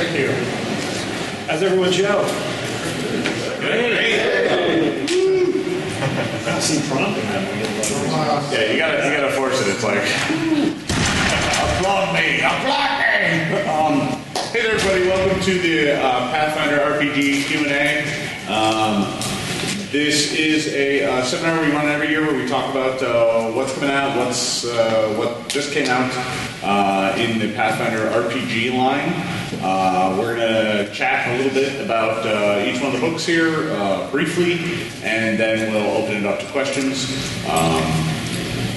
Thank you. How's everyone's show? Great. I see prompting that one. Yeah, you gotta force it. It's like, applaud me, applaud me. Hey there, everybody. Welcome to the Pathfinder RPG Q&A. This is a seminar we run every year where we talk about what's coming out, what just came out in the Pathfinder RPG line. We're going to chat a little bit about each one of the books here briefly, and then we'll open it up to questions.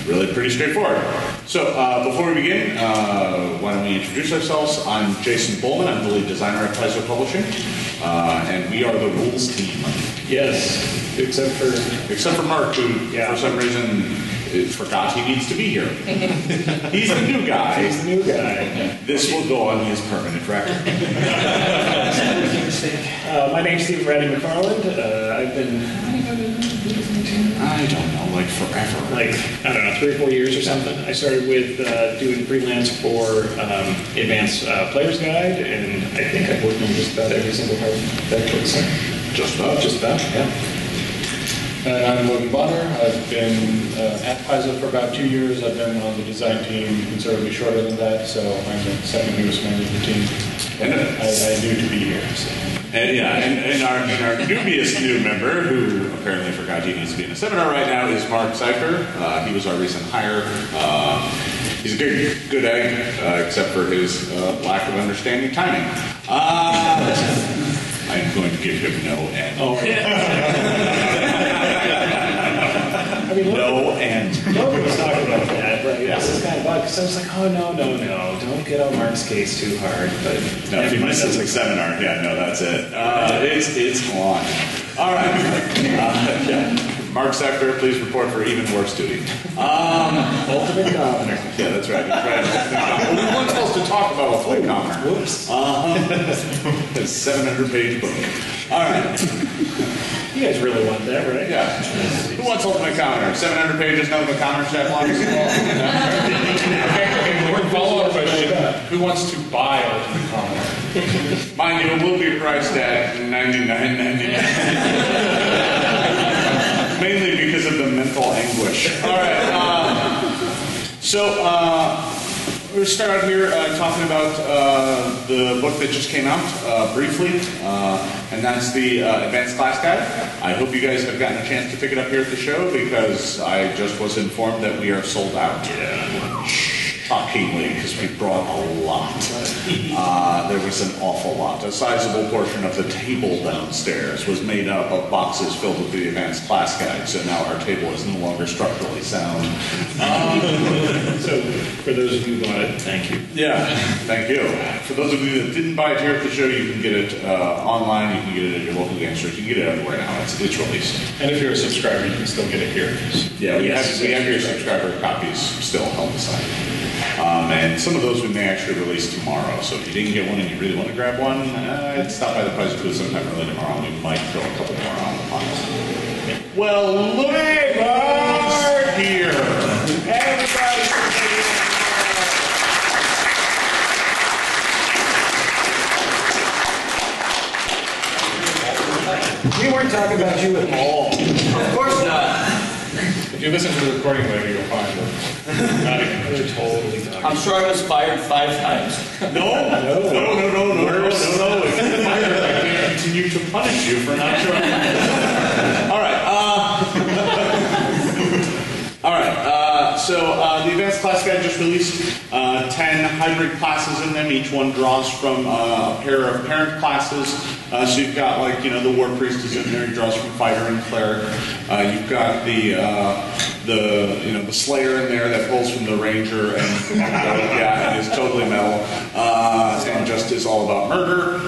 Really pretty straightforward. So before we begin, why don't we introduce ourselves? I'm Jason Bowman. I'm the lead designer at Paizo Publishing, and we are the rules team. Yes, except for Mark, who for some reason forgot he needs to be here. He's the new guy. He's the new guy. This will go on his permanent record. My name's Stephen Randy McFarland. I've been, I don't know, like forever. like, I don't know, 3 or 4 years or something. I started with doing freelance for Advanced Player's Guide, and I think I've worked on just about every single part of that book. Just about, yeah. I'm Logan Bonner. I've been at Paizo for about 2 years. I've been on the design team considerably shorter than that, so I'm the second newest member of the team. But I knew to be here. So. And our dubious new member, who apparently forgot he needs to be in a seminar right now, is Mark Cypher. He was our recent hire. He's a good egg, except for his lack of understanding timing. I'm going to give him no end. Oh, yeah. I mean, Logan was talking about that, right? Yeah. This is kind of odd, because I was like, oh, no, don't get on Mark's case too hard. But no, if he misses the seminar, that's it. It's on. All right. Mark Sector, please report for even worse duty. Ultimate Commoner. Yeah, that's right. We weren't supposed to talk about Ultimate Commoner. Whoops. It's a 700-page book. All right. You guys really want that, right? Yeah. Who wants Ultimate Commoner? 700 pages, none of the Commoner stat blocks? Okay, one follow-up question. Who wants to buy Ultimate Commoner? Mind you, it will be priced at $99.99. Mainly because of the mental anguish. All right. We'll start out here talking about the book that just came out briefly, and that's the Advanced Class Guide. I hope you guys have gotten a chance to pick it up here at the show, because I just was informed that we are sold out. Yeah. Shockingly, because we brought a lot. There was an awful lot. A sizable portion of the table downstairs was made up of boxes filled with the Advanced Class Guide, so now our table is no longer structurally sound. So, for those of you who bought it, thank you. Yeah, thank you. For those of you that didn't buy it here at the show, you can get it online, you can get it at your local game stores, you can get it everywhere now. It's released. And if you're a subscriber, you can still get it here. Yeah, we have your subscriber copies still held aside. And some of those we may actually release tomorrow. So if you didn't get one and you really want to grab one, stop by the Paizo booth sometime early tomorrow, and we might throw a couple more on the pile. Well, look at here. Everybody. We weren't talking about you at all. Of course not. If you listen to the recording later, you'll find it. We're totally talking. I'm sure I was fired 5 times. No. If you're fired, I can't continue to punish you for not showing up. All right. So the Advanced Class Guide just released 10 hybrid classes in them. Each one draws from a pair of parent classes. So you've got the War Priest is in there. He draws from Fighter and Cleric. You've got the Slayer in there that pulls from the Ranger and is totally metal and just is all about murder.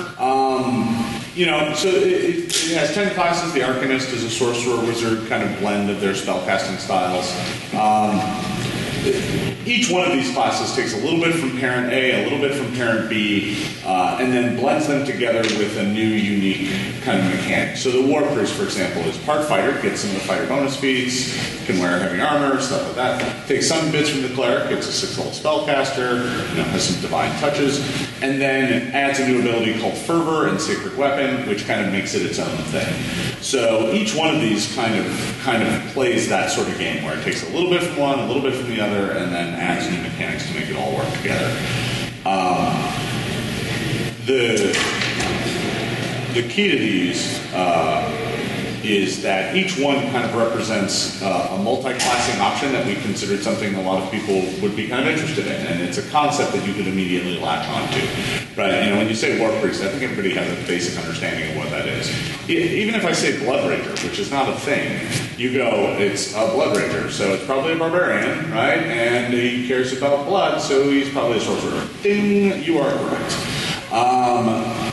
So it has 10 classes. The Arcanist is a sorcerer wizard kind of blend of their spellcasting styles. each one of these classes takes a little bit from parent A, a little bit from parent B, and then blends them together with a new, unique kind of mechanic. So the War Priest, for example, is part fighter, gets some of the fighter bonus feats, can wear heavy armor, stuff like that. Takes some bits from the cleric, gets a 6th level spellcaster, has some divine touches, and then adds a new ability called Fervor and Sacred Weapon, which kind of makes it its own thing. So each one of these kind of plays that sort of game where it takes a little bit from one, a little bit from the other, and then adds new mechanics to make it all work together. The key to these is that each one kind of represents a multi-classing option that we considered something a lot of people would be kind of interested in, and it's a concept that you could immediately latch onto. Right? When you say War Priest, I think everybody has a basic understanding of what that is. Even if I say Blood Rager, which is not a thing, you go, it's a Blood Rager, so it's probably a barbarian, right? And he cares about blood, so he's probably a sorcerer. Ding, you are correct.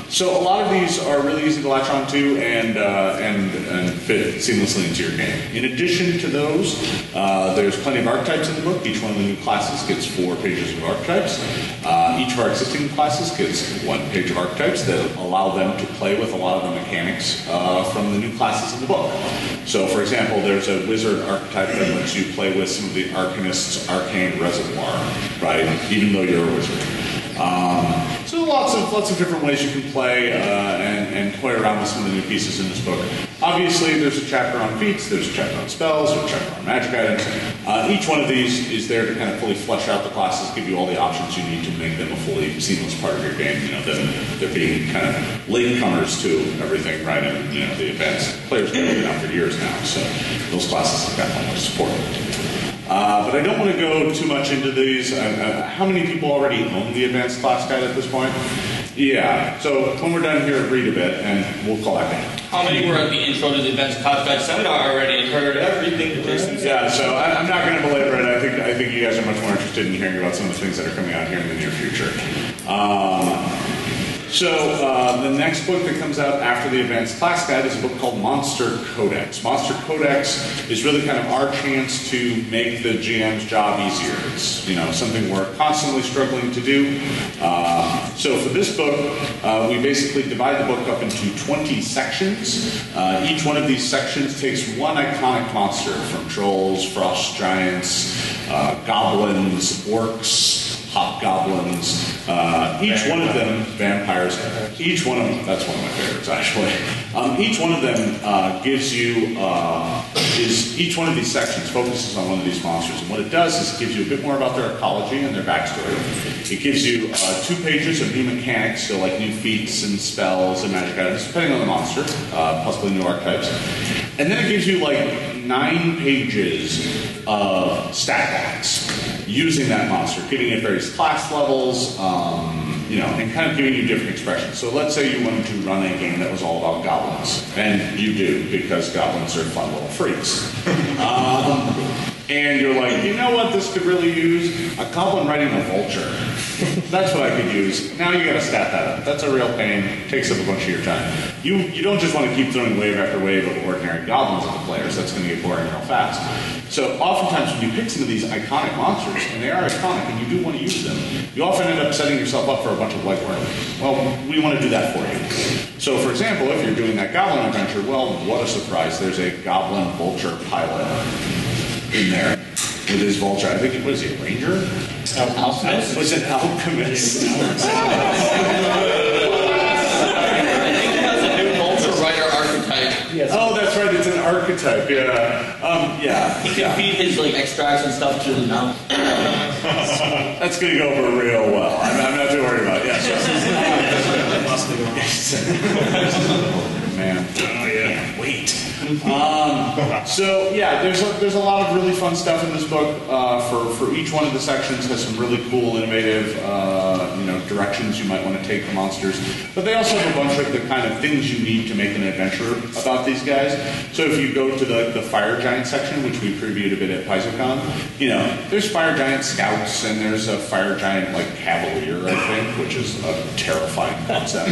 So a lot of these are really easy to latch onto and fit seamlessly into your game. In addition to those, there's plenty of archetypes in the book. Each one of the new classes gets 4 pages of archetypes. Each of our existing classes gets 1 page of archetypes that allow them to play with a lot of the mechanics from the new classes in the book. So, for example, there's a wizard archetype that lets you play with some of the Arcanist's arcane reservoir, right? Even though you're a wizard. So lots of different ways you can play and toy around with some of the new pieces in this book. Obviously, there's a chapter on feats, there's a chapter on spells, there's a chapter on magic items. Each one of these is there to kind of fully flesh out the classes, give you all the options you need to make them a fully seamless part of your game. They're being kind of latecomers to everything, right? And the advanced players have been out for years now, so those classes have got a lot of support. But I don't want to go too much into these. How many people already own the advanced class guide at this point? Yeah. So when we're done here, read a bit, and we'll call that down. How many were at the intro to the advanced class guide seminar already and heard everything that Jason said? Yeah. So I'm not going to belabor it. I think you guys are much more interested in hearing about some of the things that are coming out here in the near future. So the next book that comes out after the Advanced Class Guide is a book called Monster Codex. Monster Codex is really kind of our chance to make the GM's job easier. It's something we're constantly struggling to do. So for this book, we basically divide the book up into 20 sections. Each one of these sections takes one iconic monster, from trolls, frost giants, goblins, orcs, hobgoblins, each one of them, vampires, each one of them, that's one of my favorites actually, each one of them gives you, each one of these sections focuses on one of these monsters, and what it does is it gives you a bit more about their ecology and their backstory. It gives you 2 pages of new mechanics, so like new feats and spells and magic items, depending on the monster, possibly new archetypes, and then it gives you like 9 pages of stat packs using that monster, giving it various class levels, and kind of giving you different expressions. So let's say you wanted to run a game that was all about goblins, and you do, because goblins are fun little freaks. And you're like, you know what this could really use? A goblin riding a vulture. That's what I could use. Now you got to stat that up. That's a real pain. Takes up a bunch of your time. You don't just want to keep throwing wave after wave of ordinary goblins at the players. That's going to get boring real fast. So oftentimes when you pick some of these iconic monsters, and they are iconic, and you do want to use them, you often end up setting yourself up for a bunch of legwork. Well, we want to do that for you. So for example, if you're doing that goblin adventure, well, what a surprise. There's a goblin vulture pilot in there with his vulture. I think, what is he, a ranger? Alchemist. Was it alchemist? I think it has a new vulture rider archetype. Yes. Oh, that's right. It's an archetype. Yeah. Yeah. He can feed his extracts and stuff to the mouth. That's going to go over real well. I'm not too worried about it. Yes. Man. Oh, yeah. Can't wait. So yeah, there's a lot of really fun stuff in this book. For each one of the sections has some really cool, innovative, directions you might want to take the monsters. But they also have a bunch of the kind of things you need to make an adventure about these guys. So if you go to the fire giant section, which we previewed a bit at PaizoCon, there's fire giant scouts and there's a fire giant cavalier, I think, which is a terrifying concept.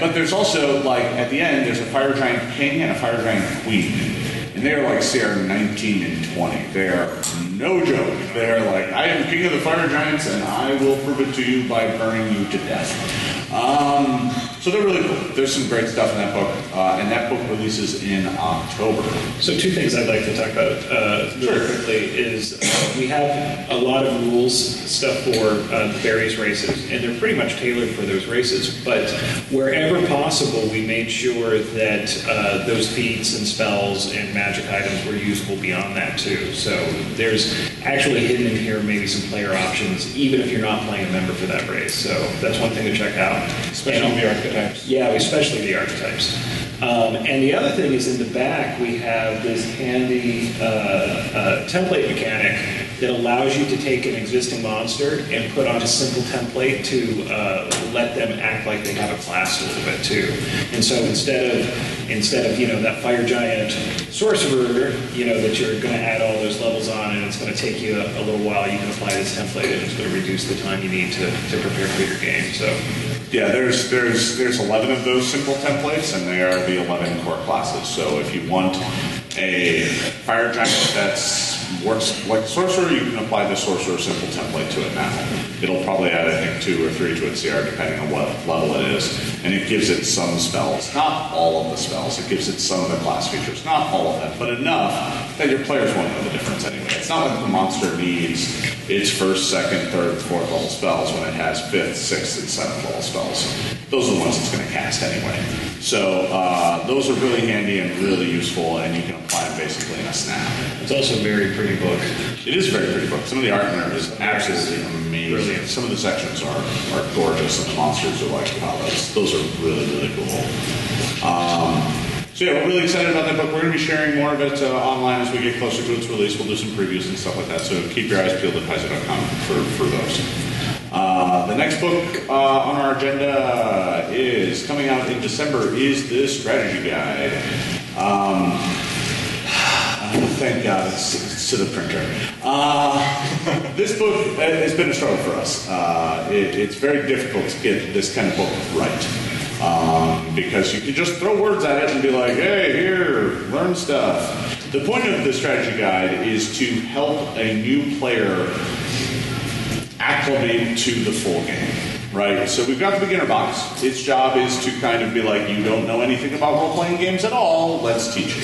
But there's also at the end there's a fire giant king and a fire giant queen, and they are CR 19 and 20. They are no joke. They're like, I am king of the fire giants, and I will prove it to you by burning you to death. So they're really cool. There's some great stuff in that book, and that book releases in October. So two things I'd like to talk about really quickly is we have a lot of rules stuff for the various races, and they're pretty much tailored for those races. But wherever possible, we made sure that those feats and spells and magic items were usable beyond that too. So there's actually hidden in here maybe some player options, even if you're not playing a member for that race. So that's one thing to check out. Especially the archetypes. Yeah, especially the archetypes. And the other thing is in the back we have this handy template mechanic that allows you to take an existing monster and put on a simple template to let them act like they have a class a little bit too. And so instead of that fire giant sorcerer, that you're going to add all those levels on and it's going to take you a little while, you can apply this template and it's going to reduce the time you need to prepare for your game. So. Yeah, there's 11 of those simple templates, and they are the 11 core classes. So if you want a fire giant that works like a sorcerer, you can apply the sorcerer simple template to it now. It'll probably add, I think, 2 or 3 to its CR, depending on what level it is. And it gives it some spells, not all of the spells. It gives it some of the class features, not all of them, but enough that your players won't know the difference anyway. It's not like the monster needs its 1st, 2nd, 3rd, 4th level spells when it has 5th, 6th, and 7th level spells. Those are the ones it's going to cast anyway. So those are really handy and really useful, and you can apply them basically in a snap. It's also a very pretty book. It is a very pretty book. Some of the art in there is absolutely amazing. Brilliant. Some of the sections are gorgeous, and the monsters are like, wow, those are really, really cool. So yeah, we're really excited about that book. We're going to be sharing more of it online as we get closer to its release. We'll do some previews and stuff like that, so keep your eyes peeled at Paizo.com for those. The next book on our agenda is coming out in December is the strategy guide. Thank God it's to the printer. This book has been a struggle for us. It's very difficult to get this kind of book right. Because you can just throw words at it and be like, hey, here, learn stuff. The point of the strategy guide is to help a new player acclimate to the full game, right? So we've got the beginner box. Its job is to kind of be like, you don't know anything about role-playing games at all, let's teach you.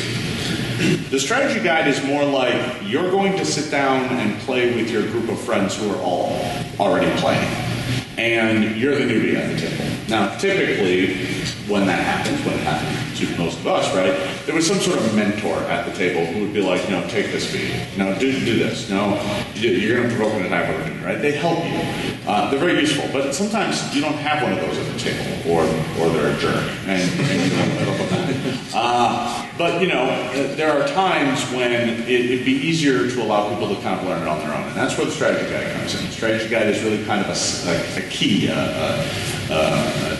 The strategy guide is more like you're going to sit down and play with your group of friends who are all already playing. And you're the newbie at the table. Now, typically, when that happens, when it happens to most of us, right, there was some sort of mentor at the table who would be like, no, take this feed. No, do this. No, you're going to provoke an attack over it, right? They help you. They're very useful, but sometimes you don't have one of those at the table, or they're a jerk, and you don't put up with that. But, there are times when it'd be easier to allow people to kind of learn it on their own, and that's where the strategy guide comes in. The strategy guide is really kind of a key, a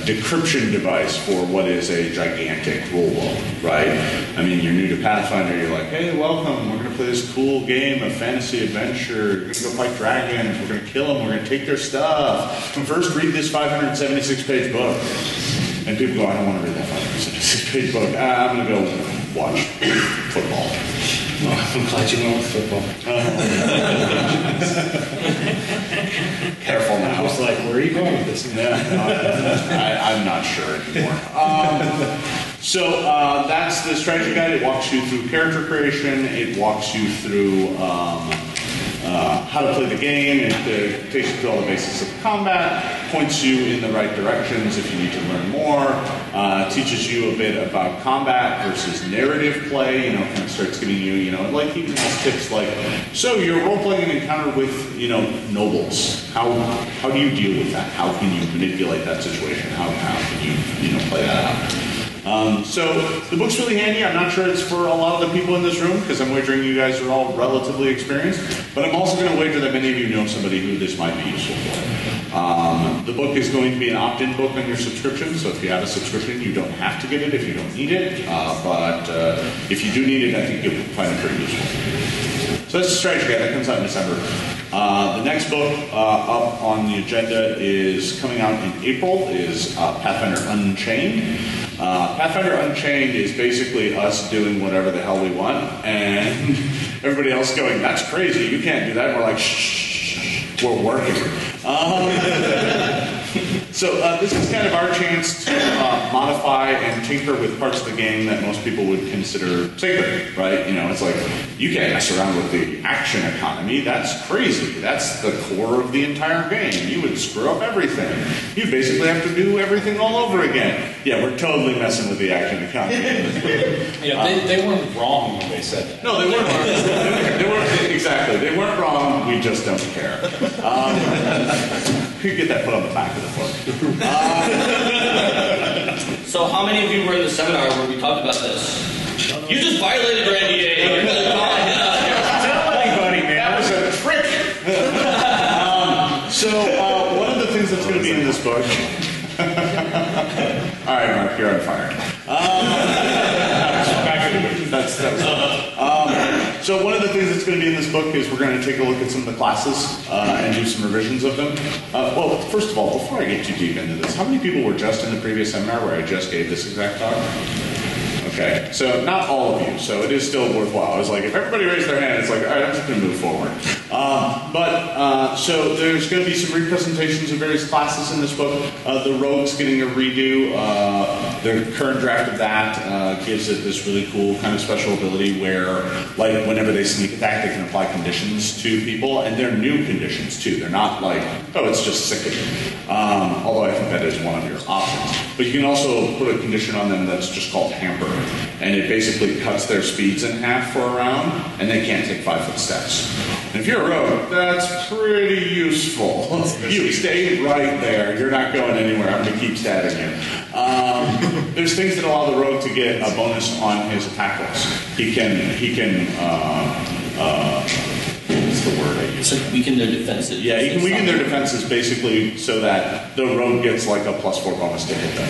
decryption device for what is a gigantic rulebook, right? I mean, you're new to Pathfinder, you're like, hey, welcome, we're going to play this cool game of fantasy adventure, you're going to go fight dragons, we're going to kill them, we're going to take their stuff, and first read this 576-page book. And people go, I don't want to read that 576-page book. I'm going to go watch football. Oh, I'm glad you went with football. Careful now. I was like, where are you going with this? I'm not sure anymore. So that's the strategy guide. It walks you through character creation. It walks you through how to play the game. It takes you through all the basics of combat, points you in the right directions if you need to learn more, teaches you a bit about combat versus narrative play, kind of starts giving you, like even has tips like, so you're role-playing an encounter with, nobles. How do you deal with that? How can you manipulate that situation? How can you, play that out? So the book's really handy. I'm not sure it's for a lot of the people in this room because I'm wagering you guys are all relatively experienced, but I'm also going to wager that many of you know somebody who this might be useful for. The book is going to be an opt-in book on your subscription, so if you have a subscription, you don't have to get it if you don't need it, but if you do need it, I think you'll find it pretty useful. So that's the strategy guide. That comes out in December. The next book up on the agenda is coming out in April, is Pathfinder Unchained. Pathfinder Unchained is basically us doing whatever the hell we want, and everybody else going, that's crazy, you can't do that. And we're like, shh, we're working. So this is kind of our chance to modify and tinker with parts of the game that most people would consider sacred, right? You know, it's like, you can't mess around with the action economy. That's crazy. That's the core of the entire game. You would screw up everything. You basically have to do everything all over again. Yeah, we're totally messing with the action economy. They weren't wrong when they said that. No, they weren't wrong. They weren't, exactly. They weren't wrong. We just don't care. You get that put on the back of the book. So how many of you were in the seminar where we talked about this? You just violated your NDA. You're really calling it out. Tell anybody, man. That was a trick. So one of the things that's going to be in this book. All right, Mark, you're on fire. So one of the things that's going to be in this book is we're going to take a look at some of the classes and do some revisions of them. Well, first of all, before I get too deep into this, how many people were just in the previous seminar where I just gave this exact talk? Okay, so not all of you, so it is still worthwhile. It's like, if everybody raised their hand, it's like, all right, I'm just going to move forward. So there's going to be some representations of various classes in this book. The Rogue's getting a redo. The current draft of that gives it this really cool kind of special ability where, like, whenever they sneak attack, they can apply conditions to people, and they're new conditions, too. They're not like, oh, it's just sickening. Although I think that is one of your options. But you can also put a condition on them that's just called hamper. And it basically cuts their speeds in half for a round, and they can't take 5-foot steps. And if you're a rogue, that's pretty useful. You stay right there. You're not going anywhere. I'm going to keep stabbing you. There's things that allow the rogue to get a bonus on his attack rolls. He can what's the word I use? It's like weaken their defenses. Yeah, you can weaken their defenses basically so that the rogue gets like a +4 bonus to hit them.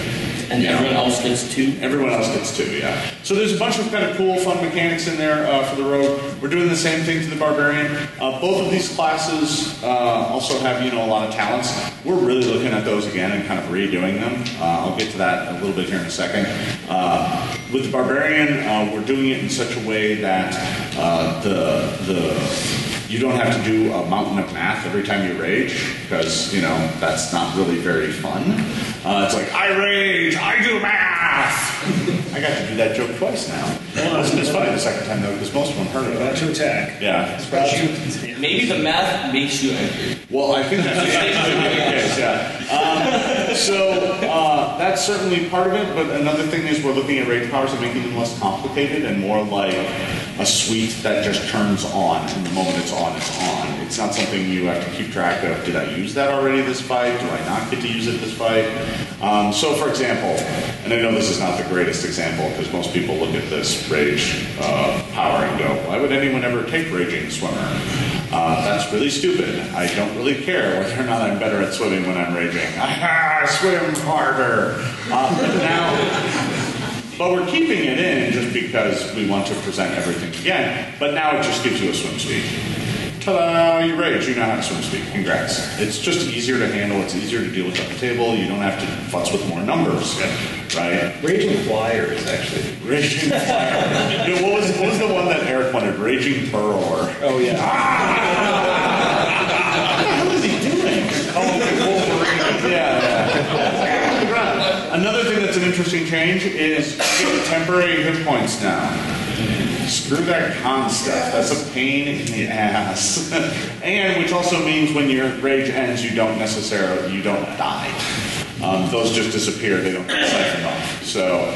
And everyone else gets 2? Everyone else gets 2, yeah. So there's a bunch of kind of cool, fun mechanics in there for the rogue. We're doing the same thing to the barbarian. Both of these classes also have, a lot of talents. We're really looking at those again and kind of redoing them. I'll get to that a little bit here in a second. With the barbarian, we're doing it in such a way that you don't have to do a mountain of math every time you rage, because, that's not really very fun. It's like, I rage, I do math! I got to do that joke twice now. It wasn't as funny the second time, though, because most of them heard it. About to attack. Yeah. Maybe the math makes you angry. Well, I think that's the case, yeah. So that's certainly part of it, but another thing is we're looking at rage powers and making them less complicated and more like a suite that just turns on, and the moment it's on, it's on. It's not something you have to keep track of. Did I use that already this fight? Do I not get to use it this fight? So, for example, and I know this is not the greatest example because most people look at this rage power and go, why would anyone ever take Raging Swimmer? That's really stupid. I don't really care whether or not I'm better at swimming when I'm raging. Swim harder. But we're keeping it in just because we want to present everything again. But now it just gives you a swim speed. Ta-da! You rage. You know how to swim speed. Congrats. It's just easier to handle. It's easier to deal with at the table. You don't have to futz with more numbers, right? Raging Flyer is actually... Raging Flyer. What was the one that Eric wanted? Raging Pearl. Oh, yeah. What the hell is he doing? Yeah. Another thing that's an interesting change is getting temporary hit points now. Screw that con stuff. That's a pain in the ass. And which also means when your rage ends, you don't die. Those just disappear. They don't get siphoned off. So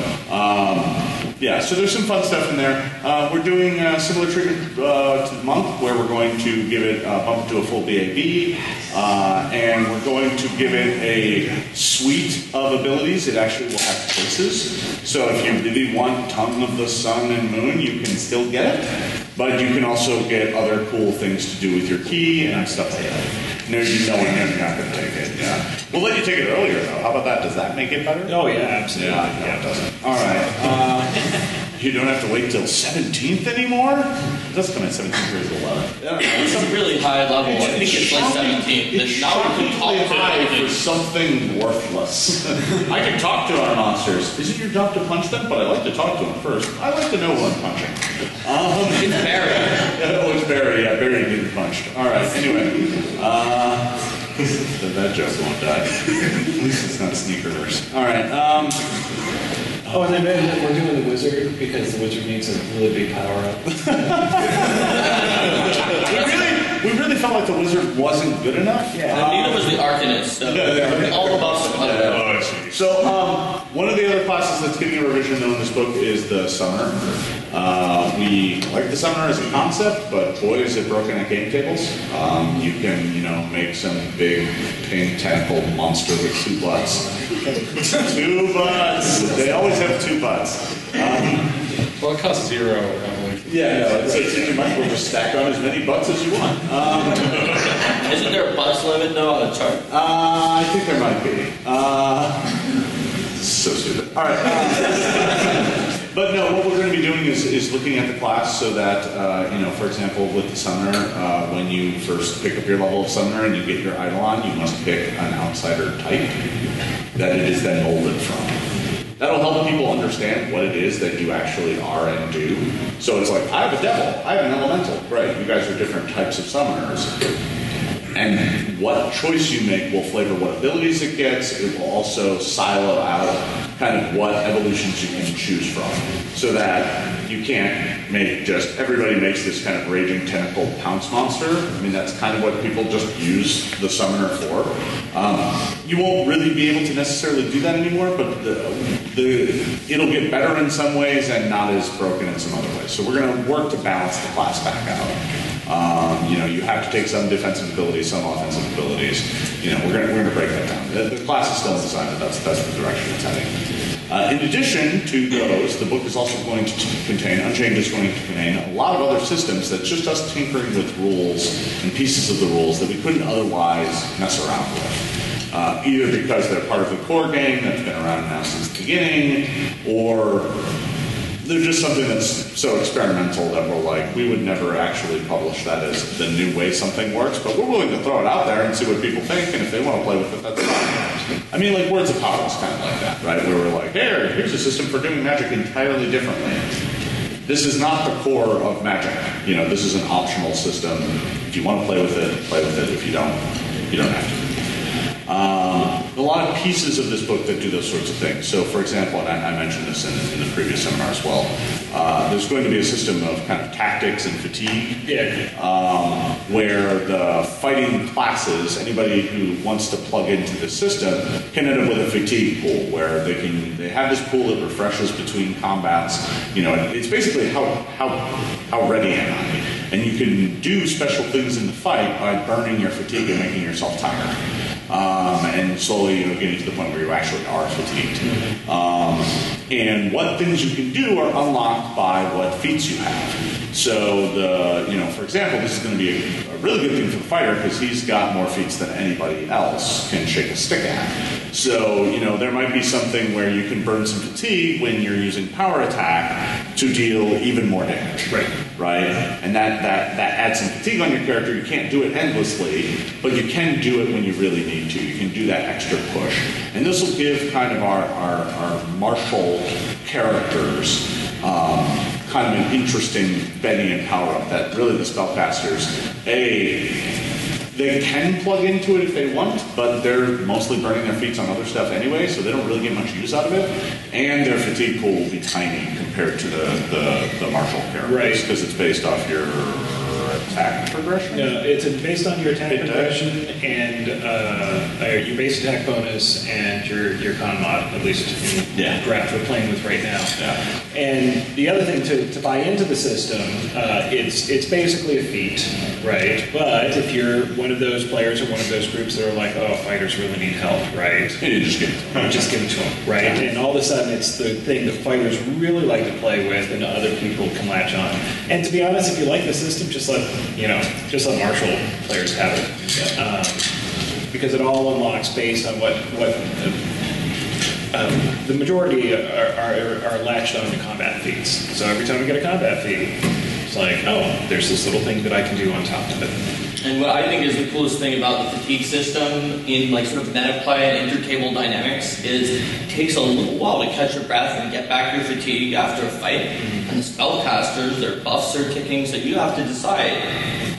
there's some fun stuff in there. We're doing a similar treatment to the monk, where we're going to give it bump to a full BAB, and we're going to give it a suite of abilities. It actually will have choices. So if you really want Tongue of the Sun and Moon, you can still get it, but you can also get other cool things to do with your key and stuff like that. No, you know when you're not going to take it. Yeah. We'll let you take it earlier, though. How about that? Does that make it better? Oh, yeah, absolutely. Yeah, it doesn't. All right. You don't have to wait till 17th anymore? It does come in 17th or 11th. It's a really high level. I think it's like 17. It's Now we can talk high to for something worthless. I can talk to our monsters. Is it your job to punch them? But I like to talk to them first. I like to know who I'm punching. It's Barry. Oh, it's Barry. Yeah, Barry getting punched. All right, anyway. That joke won't die. At least it's not Sneakerverse. All right. Oh, and then we're doing the wizard because the wizard needs a really big power up. we really felt like the wizard wasn't good enough. Yeah. Neither was the Arcanist. So all of us are I see. So one of the other classes that's getting a revision though in this book is the summoner. We like the summoner as a concept, but boy is it broken at game tables. You can, make some big pink tentacled monster with 2 butts. 2 butts. They always have 2 butts. Well, it costs 0, probably. Yeah, you might as well just stack on as many butts as you want. Isn't there a butts limit though on the chart? I think there might be. So stupid. All right. But no, what we're going to be doing is looking at the class so that, for example, with the summoner, when you first pick up your level of summoner and you get your Eidolon, you must pick an outsider type that it is then molded from. That'll help people understand what it is that you actually are and do. So it's like, I have a devil, I have an elemental. Right, you guys are different types of summoners. And what choice you make will flavor what abilities it gets. It will also silo out kind of what evolutions you can choose from. So that you can't make just, everybody makes this kind of raging tentacle pounce monster. I mean, that's kind of what people just use the summoner for. You won't really be able to necessarily do that anymore, but it'll get better in some ways and not as broken in some other ways. So we're going to work to balance the class back out. You have to take some defensive abilities, some offensive abilities. We're going to break that down. The class is still designed, that's the direction it's heading. In addition to those, the book is also going to contain, Unchained is going to contain a lot of other systems that's just us tinkering with rules and pieces of the rules that we couldn't otherwise mess around with. Either because they're part of the core game that's been around now since the beginning, or they're just something that's so experimental that we're like, we would never actually publish that as the new way something works, but we're willing to throw it out there and see what people think, and if they want to play with it, that's fine. I mean, like Words of Power is kind of like that, right? Where we're like, here's a system for doing magic entirely differently. This is not the core of magic. This is an optional system. If you want to play with it, play with it. If you don't, you don't have to. A lot of pieces of this book that do those sorts of things. So, for example, and I mentioned this in the previous seminar as well, there's going to be a system of kind of tactics and fatigue, where the fighting classes, anybody who wants to plug into the system, can end up with a fatigue pool, where they have this pool that refreshes between combats. It's basically how ready am I? And you can do special things in the fight by burning your fatigue and making yourself tired. And slowly, getting to the point where you actually are fatigued. And what things you can do are unlocked by what feats you have. So for example, this is going to be a really good thing for the fighter because he's got more feats than anybody else can shake a stick at. So, there might be something where you can burn some fatigue when you're using power attack to deal even more damage. Right? And that adds some fatigue on your character. You can't do it endlessly, but you can do it when you really need to. You can do that extra push. And this will give kind of our martial characters kind of an interesting bending and power-up that really the spellcasters, they can plug into it if they want, but they're mostly burning their feats on other stuff anyway, so they don't really get much use out of it. And their fatigue pool will be tiny compared to the martial characters, because it's based off your attack progression. No, it's based on your attack progression and your base attack bonus and your con mod, at least in the draft we're playing with right now. Yeah. And the other thing to buy into the system, it's basically a feat, right? But if you're one of those players or one of those groups that are like, oh, fighters really need help, right? And you just give it to them. Just give it to them, right? Yeah. And all of a sudden, it's the thing that fighters really like to play with, and other people can latch on. And to be honest, if you like the system, just let martial players have it, because it all unlocks based on what the majority are latched onto combat feats. So every time we get a combat feat, it's like, oh, there's this little thing that I can do on top of it. And what I think is the coolest thing about the fatigue system in like sort of meta play and inter-table dynamics is it takes a little while to catch your breath and get back your fatigue after a fight. And the spellcasters, their buffs are ticking, so you have to decide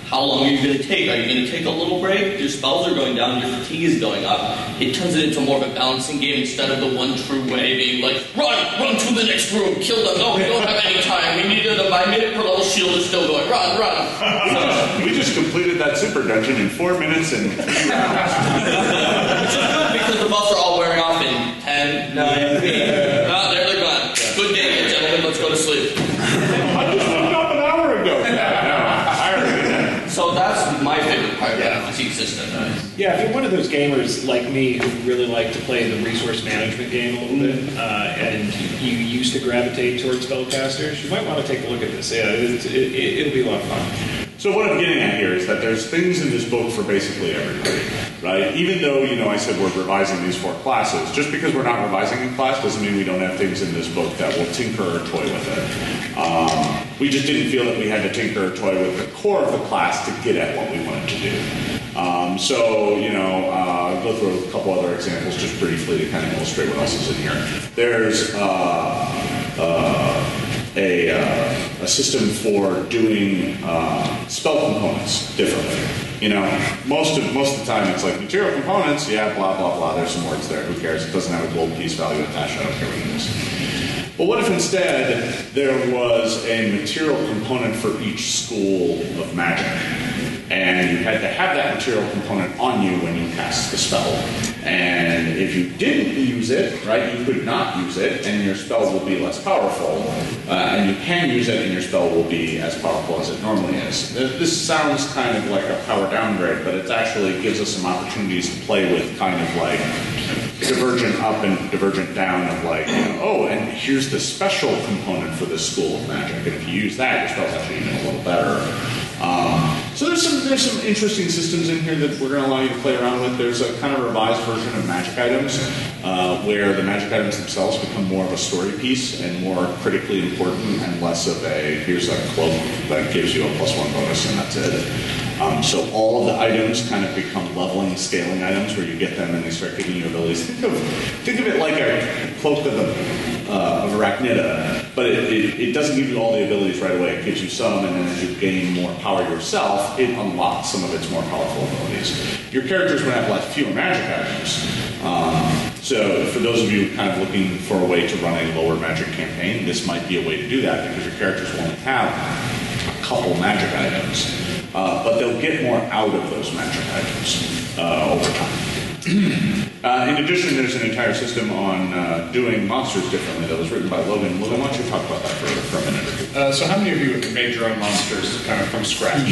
how long are you going to take. Are you going to take a little break? Your spells are going down, your fatigue is going up. It turns it into more of a balancing game instead of the one true way being like, run to the next room, kill them. No, we don't have any time. We needed a 5 minute per level shield is still going. Run. We just completed that super dungeon in 4 minutes and 3 rounds. Which is good because the buffs are all wearing off in 10, 9, 8. There they're gone. Good day, gentlemen. Let's go to sleep. I just woke up an hour ago. So that's my favorite part of the fatigue system. Yeah, if you're one of those gamers like me who really like to play the resource management game a little bit, and you used to gravitate towards spellcasters, you might want to take a look at this. Yeah, it'll be a lot of fun. So what I'm getting at here is that there's things in this book for basically everybody, right? Even though, I said we're revising these 4 classes, just because we're not revising a class doesn't mean we don't have things in this book that will tinker or toy with it. We just didn't feel that we had to tinker or toy with the core of the class to get at what we wanted to do. I'll go through a couple other examples just briefly to kind of illustrate what else is in here. There's a system for doing spell components differently. Most of the time it's like material components, yeah, blah, blah, blah. There's some words there. Who cares? It doesn't have a gold piece value attached. I don't care what it is. But what if instead there was a material component for each school of magic? And you had to have that material component on you when you cast the spell. And if you didn't use it, right, you could not use it, and your spell will be less powerful. And you can use it, and your spell will be as powerful as it normally is. This sounds kind of like a power downgrade, but it actually gives us some opportunities to play with kind of like divergent up and divergent down of like, and here's the special component for this school of magic. And if you use that, your spell's actually even a little better. So there's some interesting systems in here that we're going to allow you to play around with. There's a kind of revised version of magic items where the magic items themselves become more of a story piece and more critically important and less of a, here's a cloak that gives you a +1 bonus and that's it. So all of the items kind of become leveling, scaling items where you get them and they start giving you abilities. Think of it like a cloak of Arachnida, but it doesn't give you all the abilities right away. It gives you some, and then as you gain more power yourself, it unlocks some of its more powerful abilities. Your characters would have fewer magic items. So for those of you kind of looking for a way to run a lower magic campaign, this might be a way to do that because your characters will only have a couple magic items. But they'll get more out of those magic items over time. In addition, there's an entire system on doing monsters differently that was written by Logan. Logan, why don't you talk about that for a minute or two? So how many of you have made your own monsters kind of from scratch?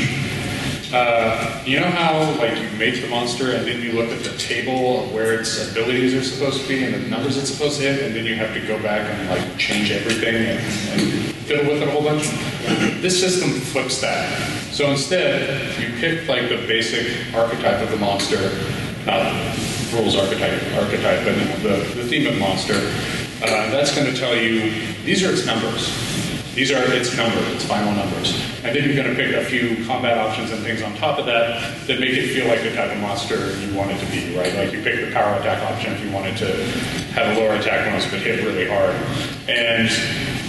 You know how you make the monster and then you look at the table of where its abilities are supposed to be and the numbers it's supposed to hit, and then you have to go back and change everything and fiddle with it a whole bunch? This system flips that. So instead, you pick the basic archetype of the monster, not rules archetype, but the theme of monster. That's going to tell you these are its numbers. These are its final numbers. And then you're going to pick a few combat options and things on top of that make it feel like the type of monster you want it to be, right? You pick the power attack option if you wanted to have a lower attack bonus but hit really hard. And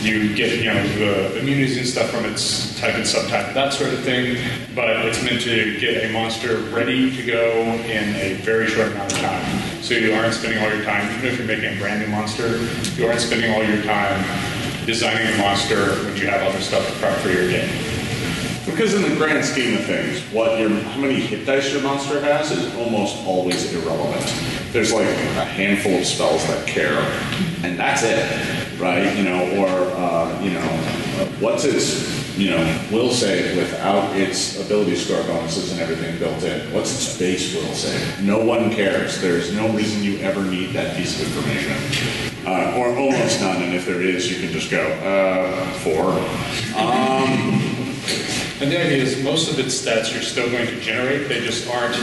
you get, the immunities and stuff from its type and subtype, that sort of thing. But it's meant to get a monster ready to go in a very short amount of time. So you aren't spending all your time, even if you're making a brand new monster, you aren't spending all your time designing a monster when you have other stuff to prep for your game. Because in the grand scheme of things, how many hit dice your monster has is almost always irrelevant. There's a handful of spells that care, and that's it, right? What's its will save without its ability score bonuses and everything built in? What's its base will save? No one cares. There's no reason you ever need that piece of information. Or almost none, and if there is, you can just go, 4. And the idea is most of its stats you're still going to generate, they just aren't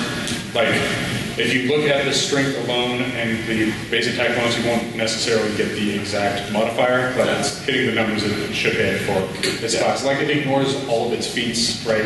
if you look at the strength alone and the base attack bonus, you won't necessarily get the exact modifier, but it's hitting the numbers that it should hit for this class. Like, it ignores all of its feats, right?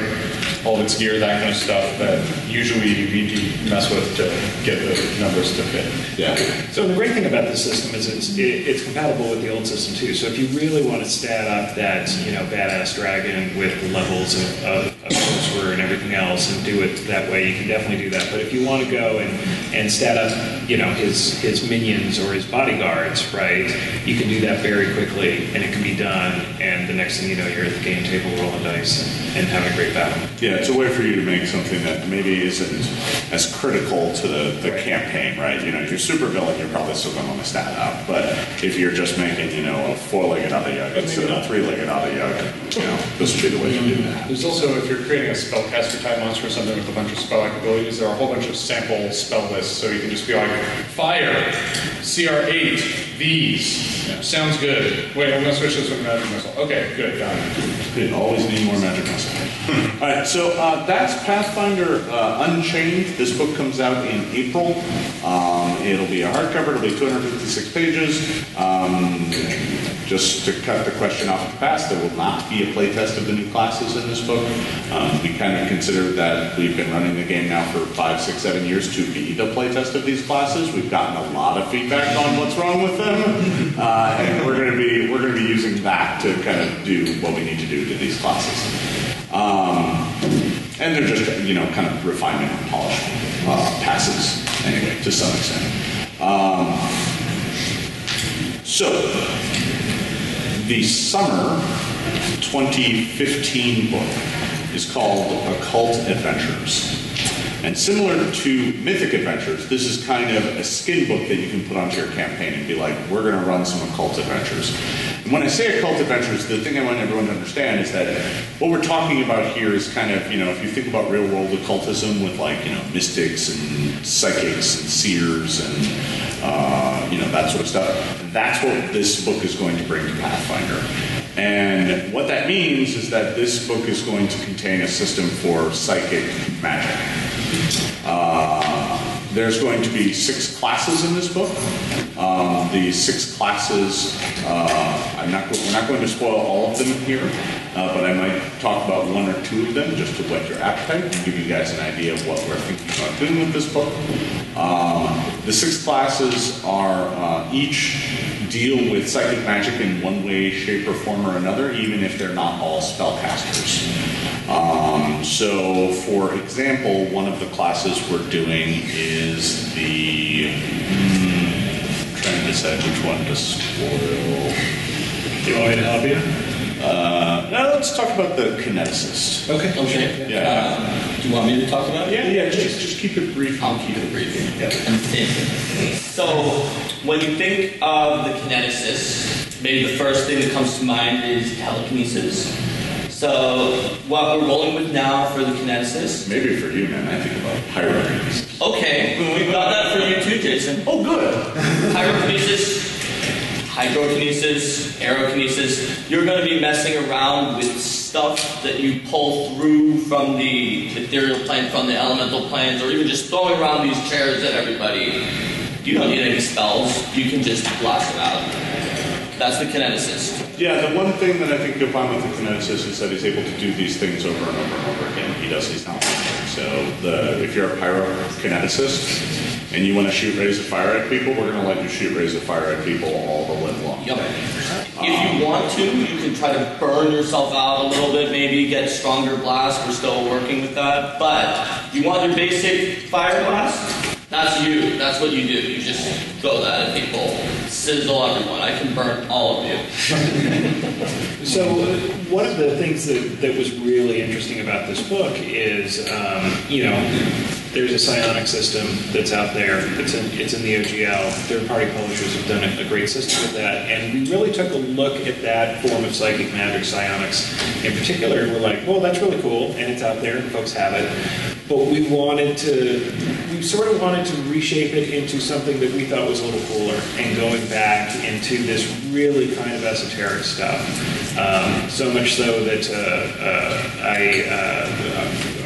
All of its gear, that kind of stuff that usually you need to mess with to get the numbers to fit. Yeah. So the great thing about this system is it's compatible with the old system too. So if you really want to stat up that badass dragon with the levels of sorcerer and everything else and do it that way, you can definitely do that. But if you want to go and stat up his minions or his bodyguards, right, you can do that very quickly and it can be done, and the next thing you know, you're at the game table rolling dice and having a great battle. Yeah, it's a way for you to make something that maybe isn't as critical to the campaign, right? If you're super villain, you're probably still going to want to stat up. But if you're just making, a four-legged Abiyag instead of a three-legged Abiyag, this would be the way to do that. There's also, if you're creating a spellcaster type monster or something with a bunch of spell-like abilities, there are a whole bunch of sample spell lists, so you can just be like, fire, CR8, these. Sounds good. Wait, I'm going to switch this with magic missile. Okay, good, done. You always need more magic missile. All right, so that's Pathfinder Unchained. This book comes out in April. It'll be a hardcover. It'll be 256 pages. Just to cut the question off the past, there will not be a playtest of the new classes in this book. We kind of consider that we've been running the game now for 5, 6, 7 years to be the playtest of these classes. We've gotten a lot of feedback on what's wrong with them, and we're going to be using that to kind of do what we need to do to these classes. And they're just kind of refinement and polish passes anyway to some extent. So the summer 2015 book is called Occult Adventures. And similar to Mythic Adventures, this is kind of a skin book that you can put onto your campaign and be like, we're going to run some Occult Adventures. And when I say Occult Adventures, the thing I want everyone to understand is that what we're talking about here is kind of, if you think about real world occultism with mystics and psychics and seers and that sort of stuff, that's what this book is going to bring to Pathfinder. And what that means is that this book is going to contain a system for psychic magic. There's going to be 6 classes in this book. The 6 classes, we're not going to spoil all of them here, but I might talk about 1 or 2 of them just to whet your appetite and give you guys an idea of what we're thinking about doing with this book. The 6 classes are each deal with psychic magic in one way, shape, or form or another, even if they're not all spellcasters. So, for example, one of the classes we're doing is the... I'm trying to decide which one to spoil. Do you want me to help you? Now let's talk about the kineticist. Okay. Yeah. Do you want me to talk about it? Yeah, just keep it brief. I'll keep it brief. Yeah. And thin. So, when you think of the kineticist, maybe the first thing that comes to mind is telekinesis. So, what we're rolling with now for the kineticist... Maybe for you, man. I think about pyrokinesis. Okay, we've got that for you too, Jason. Oh, good. Pyrokinesis, hydrokinesis, aerokinesis. You're going to be messing around with stuff that you pull through from the ethereal plane, from the elemental planes, or even just throwing around these chairs at everybody. You don't need any spells. You can just blast it out. That's the kineticist. Yeah, the one thing that I think you'll find with the kineticist is that he's able to do these things over and over and over again. He does these knowledge. So if you're a pyrokineticist and you want to shoot rays of fire at people, we're going to let you shoot rays of fire at people all the live long. Yep. If you want to, you can try to burn yourself out a little bit, maybe get stronger blast. We're still working with that. But you want your basic fire blast? That's you. That's what you do. You just throw that at people. Sizzle everyone. I can burn all of you. So one of the things that was really interesting about this book is, there's a psionic system that's out there. It's in the OGL. Third-party publishers have done a great system with that. And we really took a look at that form of psychic magic, psionics in particular, and we're like, well, that's really cool, and it's out there, and folks have it. But we sort of wanted to reshape it into something that we thought was a little cooler, and going back into this really kind of esoteric stuff. So much so that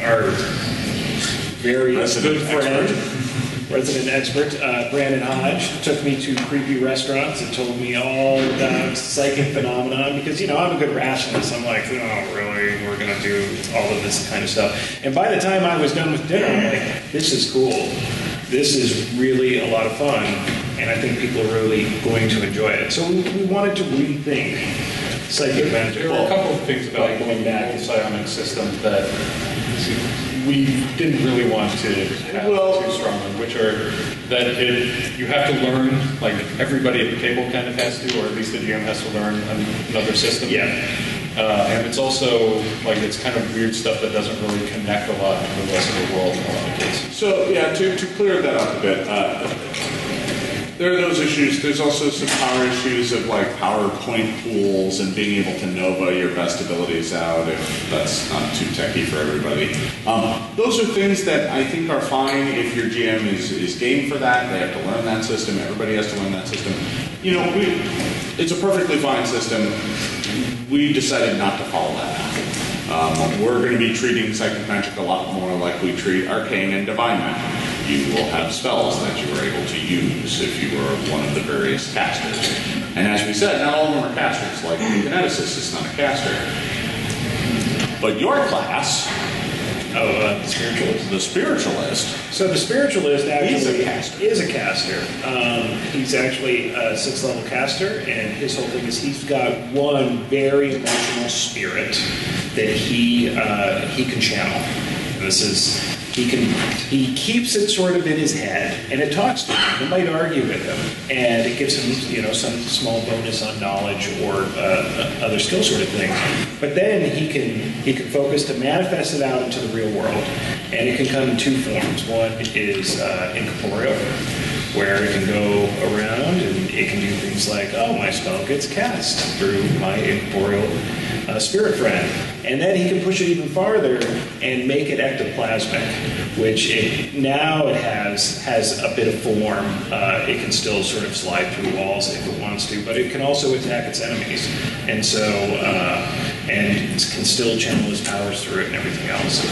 our very good friend, resident expert, Brandon Hodge, took me to creepy restaurants and told me all about psychic phenomenon because, I'm a good rationalist. I'm like, oh, really? We're going to do all of this kind of stuff. And by the time I was done with dinner, I'm like, this is cool. This is really a lot of fun, and I think people are really going to enjoy it. So we wanted to rethink psychic magic. There were a couple of things about going back the psionic system that we didn't really want to have too strongly, which are that you have to learn, like everybody at the table kind of has to, or at least the GM has to learn another system. Yeah. And it's also, like, it's kind of weird stuff that doesn't really connect a lot to the rest of the world in a lot of cases. So, yeah, to clear that up a bit, there are those issues. There's also some power issues of, like, PowerPoint pools and being able to Nova your best abilities out, if that's not too techy for everybody. Those are things that I think are fine if your GM is game for that. They have to learn that system. Everybody has to learn that system. It's a perfectly fine system. We decided not to follow that path. We're going to be treating psychic magic a lot more like we treat arcane and divine magic. You will have spells that you are able to use if you are one of the various casters. And as we said, not all of them are casters. Like the kineticist is not a caster. But your class... the spiritualist. The spiritualist. So the spiritualist actually is a caster. is a caster. He's actually a 6th level caster, and his whole thing is he's got one very emotional spirit that he can channel. And this is he keeps it sort of in his head, and it talks to him. It might argue with him, and it gives him some small bonus on knowledge or other skill sort of thing. But then he can focus to manifest it out into the real world, and it can come in two forms. One is incorporeal, where it can go around and it can do things like, my spell gets cast through my incorporeal spirit friend. And then he can push it even farther and make it ectoplasmic, which it has a bit of form. It can still sort of slide through walls if it wants to, but it can also attack its enemies. And so, and it can still channel his powers through it and everything else.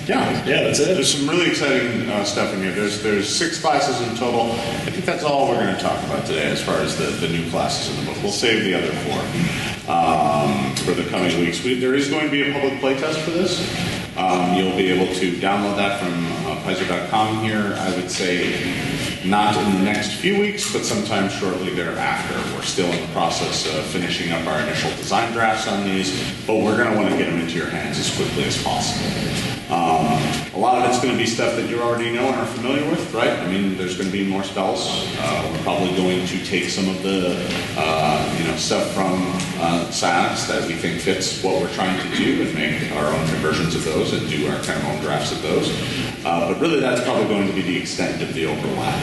Yeah, that's it. There's some really exciting stuff in here. There's 6 classes in total. I think that's all we're going to talk about today as far as the new classes in the book. We'll save the other 4 for the coming weeks. There is going to be a public playtest for this. You'll be able to download that from Paizo.com here. I would say not in the next few weeks, but sometime shortly thereafter. We're still in the process of finishing up our initial design drafts on these, but we're going to want to get them into your hands as quickly as possible. A lot of it's going to be stuff that you already know and are familiar with, right? I mean, there's going to be more spells. We're probably going to take some of the stuff from psionics that we think fits what we're trying to do and make our own versions of those and do our kind of own drafts of those. But really, that's probably going to be the extent of the overlap.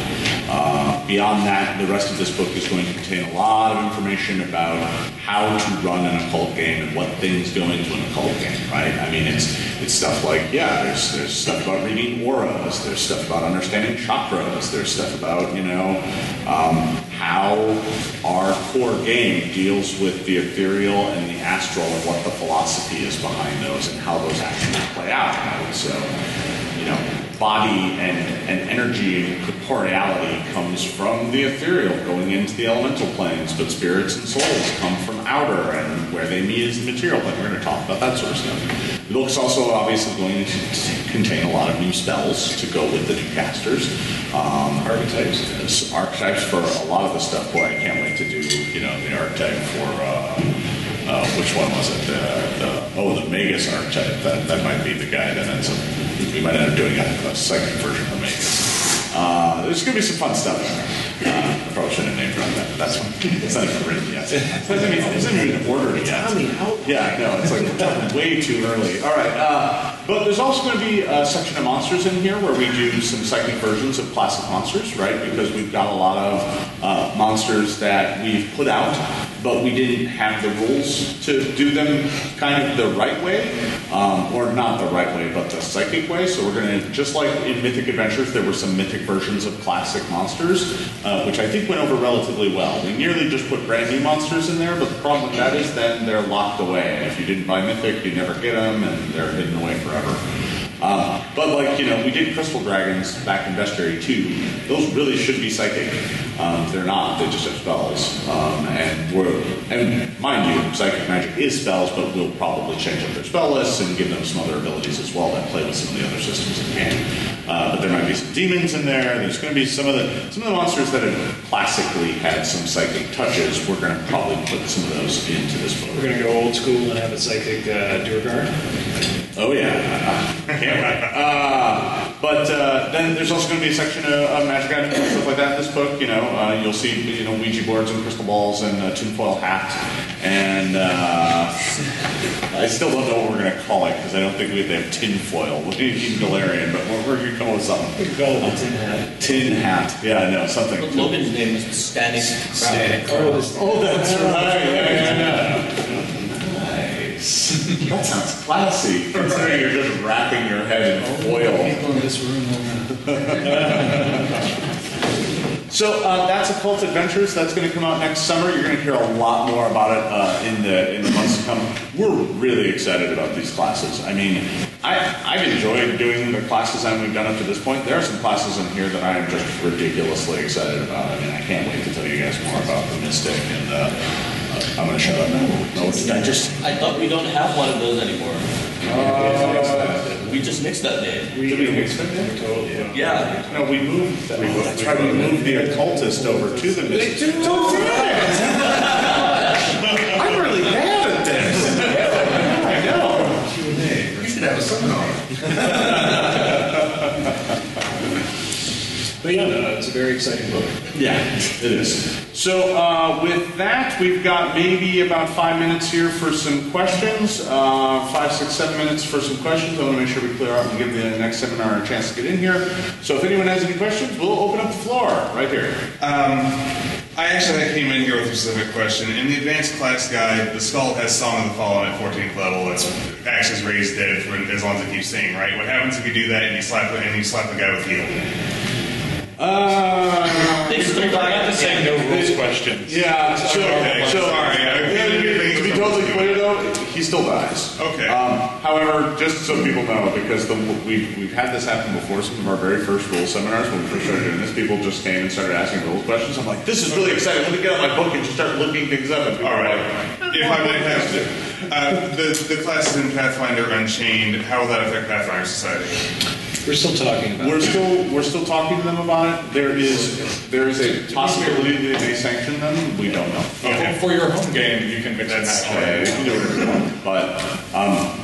Beyond that, the rest of this book is going to contain a lot of information about how to run an occult game and what things go into an occult game, right? I mean, it's stuff like, there's stuff about reading auras, there's stuff about understanding chakras, there's stuff about, how our core game deals with the ethereal and the astral and what the philosophy is behind those and how those actually play out. Right? So, body and energy and corporeality comes from the ethereal going into the elemental planes, but spirits and souls come from outer, and where they meet is the material plane. We're going to talk about that sort of stuff. The book's also obviously going to contain a lot of new spells to go with the new casters. Archetypes for a lot of the stuff. Boy, I can't wait to do, the archetype for, which one was it? The Magus archetype. That might be the guy that ends up, we might end up doing a second version of the Magus. There's going to be some fun stuff in there. I probably shouldn't have named it that, but that's fine. It's not even written yet. It's not even ordered yet. Yeah, I know. It's like way too early. All right. But there's also going to be a section of monsters in here where we do some psychic versions of classic monsters, right? Because we've got a lot of monsters that we've put out, but we didn't have the rules to do them kind of the right way, or not the right way, but the psychic way. So we're going to, just like in Mythic Adventures, there were some mythic versions of classic monsters, which I think went over relatively well. We nearly just put brand new monsters in there, but the problem with that is then they're locked away. And if you didn't buy Mythic, you never get them, and they're hidden away forever. But like, we did crystal dragons back in Bestiary 2. Those really should be psychic. They're not. They just have spells. And mind you, psychic magic is spells, but we'll probably change up their spell lists and give them some other abilities as well that play with some of the other systems in the game. But there might be some demons in there. There's going to be some of the monsters that have classically had some psychic touches. We're going to probably put some of those into this book. We're going to go old school and have a psychic Duergar. Oh yeah, can't wait. But then there's also going to be a section of magic items and stuff like that in this book. You'll see Ouija boards and crystal balls and a tinfoil hat, and I still don't know what we're going to call it because I don't think they have tinfoil. We'll need Galarian, but we're going to come up with something. We could go with a tin hat. Tin hat, yeah, no, something. But Logan's name is Static. Oh, that's right. Yeah. That sounds classy. Considering you're just wrapping your head in foil. People in this room. So that's Occult Adventures. That's going to come out next summer. You're going to hear a lot more about it in the months to come. We're really excited about these classes. I mean, I've enjoyed doing the class design we've done up to this point. There are some classes in here that I am just ridiculously excited about. I mean, I can't wait to tell you guys more about the Mystic and. I'm going to shut up now. I thought we don't have one of those anymore. We just nixed that name. Did we mix that name? Totally. Yeah. No, we moved. That's right. We moved the occultist over to the Mystic. I'm really bad at this. I know. You should have a seminar. But yeah, it's a very exciting book. Yeah, it is. So with that, we've got maybe about 5 minutes here for some questions. 5, 6, 7 minutes for some questions. I want to make sure we clear out and give the next seminar a chance to get in here. So if anyone has any questions, we'll open up the floor right here. I came in here with a specific question. In the advanced class guide, the skull has Song of the Fallen at 14th level. It's actions raised dead for as long as it keeps singing, right? What happens if you do that and you slap the guy with heal? They still got to say no rules questions. Yeah, so sorry. To be totally clear though, he still dies. Okay. However, just so people know, because we've had this happen before, some of our very first rules seminars, when we first started doing this, people just came and started asking rules questions. I'm like, this is really exciting. Let me get out my book and just start looking things up. And all right. If I might have to, the classes in Pathfinder Unchained, how will that affect Pathfinder Society? We're still talking about it. We're still talking to them about it. There is a possibility they may sanction them. We don't know. Okay. For your home game, you can mix and match. They can do whatever they want. But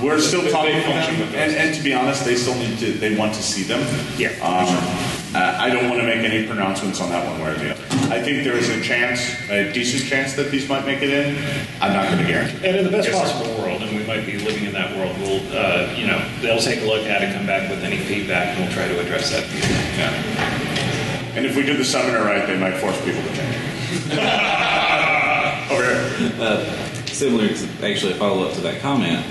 we're still talking to them. And to be honest, they still need to. They want to see them. Yeah. I don't want to make any pronouncements on that one way or the other. I think there is a decent chance that these might make it in. I'm not going to guarantee. And in the best possible world, and we might be living in that world, we'll, they'll take a look at it, come back with any feedback, and we'll try to address that feedback. Yeah. And if we do the summoner right, they might force people to change it. Over here. Similar to actually a follow-up to that comment,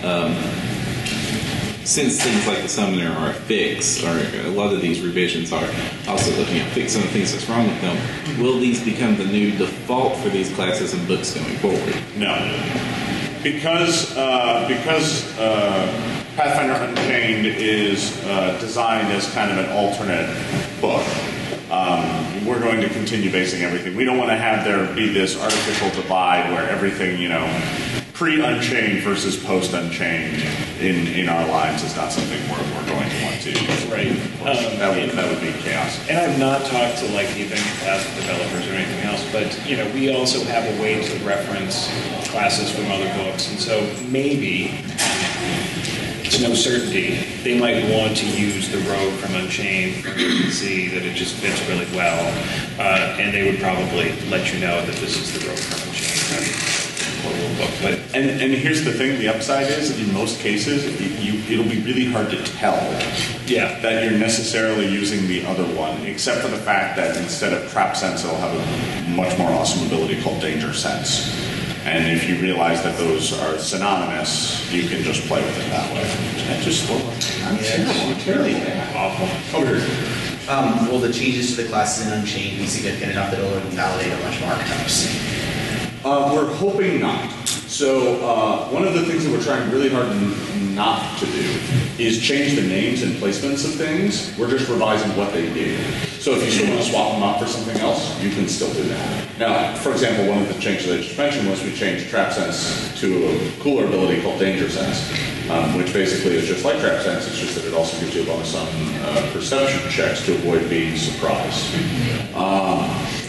since things like the summoner are a fix, or a lot of these revisions are also looking at fixing the things that's wrong with them, will these become the new default for these classes and books going forward? No. Because Pathfinder Unchained is designed as kind of an alternate book, we're going to continue basing everything. We don't want to have there be this artificial divide where everything, pre-Unchained versus post-Unchained in our lives is not something we're going to want to. Right. That would be chaos. And I've not talked to the Adventure class developers or anything else, but we also have a way to reference classes from other books, and so maybe it's no certainty they might want to use the rogue from Unchained. You can see that it just fits really well, and they would probably let you know that this is the rogue from Unchained. But and here's the thing: the upside is, in most cases, it'll be really hard to tell that you're necessarily using the other one, except for the fact that instead of Trap Sense, it'll have a much more awesome ability called Danger Sense. And if you realize that those are synonymous, you can just play with it that way. I'm terrible. Awful. Over here. Will the changes to the classes in Unchained be significant enough that it'll invalidate a bunch of archetypes? We're hoping not. So one of the things that we're trying really hard not to do is change the names and placements of things. We're just revising what they do. So if you still want to swap them out for something else, you can still do that. Now, for example, one of the changes I just mentioned was we changed Trap Sense to a cooler ability called Danger Sense, which basically is just like Trap Sense. It's just that it also gives you a bonus on perception checks to avoid being surprised.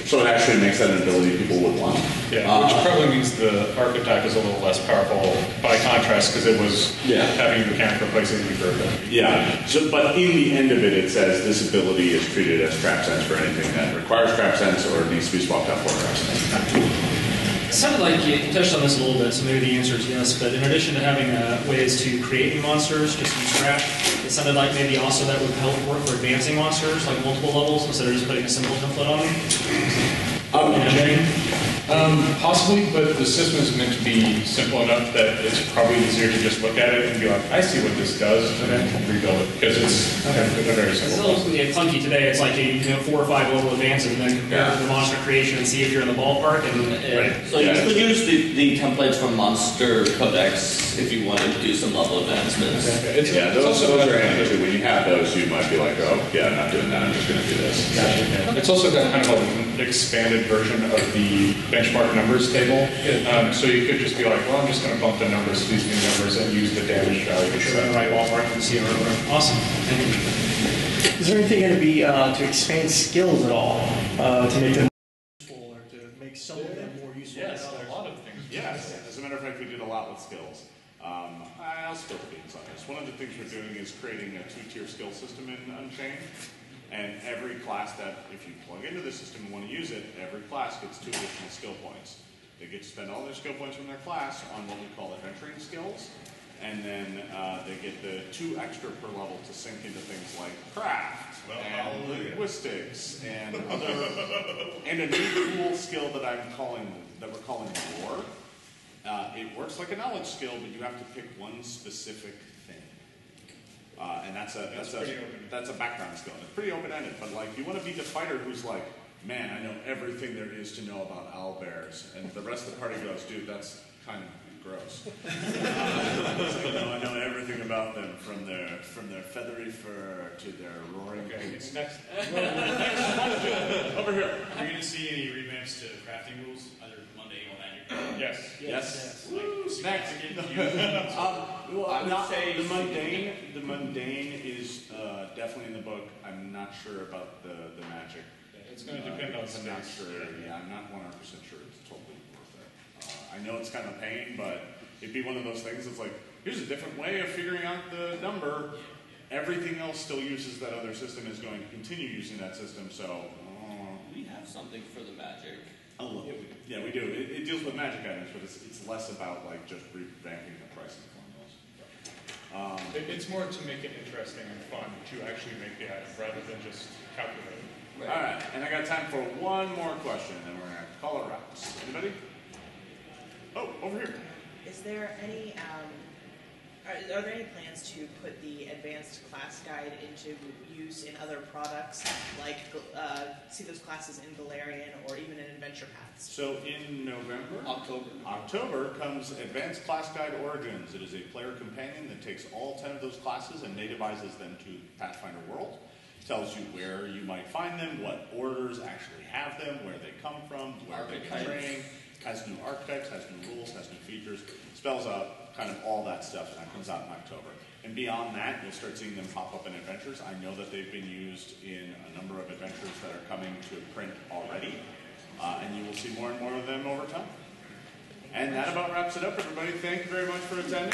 So it actually makes that an ability people would want. Yeah, which probably means the arc attack is a little less powerful by contrast because it was having a mechanic replacing the weaker ability. Yeah, so, but in the end of it, it says this ability is treated as Trap Sense for anything that requires Trap Sense or needs to be swapped out for Trap Sense. It sounded like you touched on this a little bit, so maybe the answer is yes, but in addition to having ways to create new monsters just from scratch, it sounded like maybe also that would help work for advancing monsters, like multiple levels, instead of just putting a simple template on them. Possibly, but the system is meant to be simple enough that it's probably easier to just look at it and be like, I see what this does, and then rebuild it, because it's a very It's a simple little clunky today. It's like 4 or 5 level advances, and then compare it to the monster creation and see if you're in the ballpark. And So you could use the templates from Monster Codex if you wanted to do some level advancements. Those are handy too. When you have those, you might be like, oh, yeah, I'm not doing that. I'm just going to do this. It's also got kind of an expanded version of the benchmark numbers table. So you could just be like, well, I'm just going to bump the numbers to these new numbers and use the damage value. you're in the right ballpark and see it. Awesome. Thank you. Is there anything going to be to expand skills at all to make them useful or to make some of them more useful than Yes, others? a lot of things. Yes, as a matter of fact, we did a lot with skills. I'll spill the beans on this. One of the things we're doing is creating a 2-tier skill system in Unchained. And every class that, if you plug into the system and want to use it, every class gets 2 additional skill points. They get to spend all their skill points from their class on what we call adventuring skills. And then they get the 2 extra per level to sink into things like craft and linguistics and other, and a new cool skill that we're calling lore. It works like a knowledge skill, but you have to pick one specific thing. And that's a background skill. It's pretty open-ended, but like you want to be the fighter who's like, man, I know everything there is to know about owlbears, and the rest of the party goes, dude, that's kind of gross. It's like, no, I know everything about them, from their feathery fur to their roaring beaks. Next. Over here. Are you going to see any revamps to crafting rules, either mundane or magic? Yes. Next. I would say The mundane is definitely in the book. I'm not sure about the magic. It's going to depend on I'm some not sure. Yeah, I'm not 100% sure it's totally worth it. I know it's kind of a pain, but it'd be one of those things that's like, here's a different way of figuring out the number. Everything else still uses that other system, is going to continue using that system, so... We have something for the magic. Yeah, we do. It deals with magic items, but it's less about like just revamping the pricing formulas. It's more to make it interesting and fun to actually make the item rather than just calculate it. Right. All right, and I got time for one more question, and then we're going to call it wraps. Anybody? Oh, over here. Is there any, are there any plans to put the advanced class guide into use in other products, like see those classes in Galarian or even in Adventure Paths? So in October comes Advanced Class Guide Origins. It is a player companion that takes all 10 of those classes and nativizes them to Pathfinder World. Tells you where you might find them, what orders actually have them, where they come from, where they can train, has new archetypes, has new rules, has new features, spells out kind of all that stuff, and that comes out in October. And beyond that, you'll start seeing them pop up in adventures. I know that they've been used in a number of adventures that are coming to print already, and you will see more and more of them over time. And that about wraps it up, everybody. Thank you very much for attending.